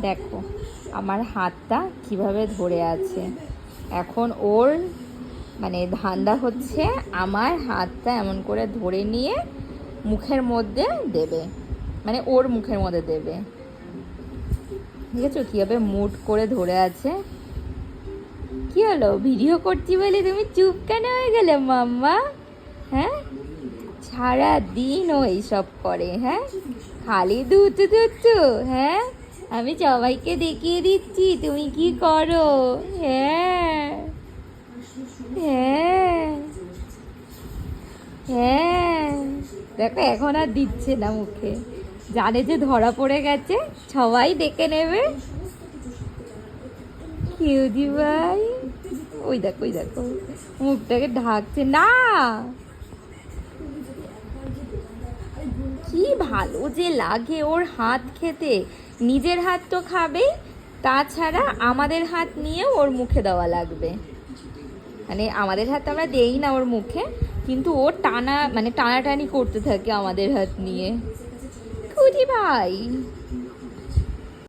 দেখো আমার হাতটা কিভাবে ধরে আছে। এখন ওর মানে ধান্দা হচ্ছে আমার হাতটা এমন করে ধরে নিয়ে মুখের মধ্যে দেবে, মানে ওর মুখের মধ্যে দেবে। ঠিক আছে, কীভাবে মুড করে ধরে আছে। কি হলো, ভিডিও করছি বলে তুমি চুপ কেন হয়ে গেলে মাম্মা? হ্যাঁ, সারা দিন ও এইসব করে। হ্যাঁ, খালি দুতু দুতু। হ্যাঁ, আমি সবাইকে দেখিয়ে দিচ্ছি তুমি কি করো। হ্যাঁ হ্যাঁ হ্যাঁ, দেখো এখন আর দিচ্ছে না মুখে, জানে যে ধরা পড়ে গেছে, সবাই দেখে নেবে। কিউজি ভাই, ওই দেখো ওই দেখো মুখটাকে ঢাকছে না। কি ভালো যে লাগে ওর হাত খেতে, নিজের হাত তো খাবেই, তাছাড়া আমাদের হাত নিয়ে ওর মুখে দেওয়া লাগবে। মানে আমাদের হাত আমরা দেই না ওর মুখে, কিন্তু ও টানা মানে টানাটানি করতে থাকে আমাদের হাত নিয়ে। খুঁজি ভাই।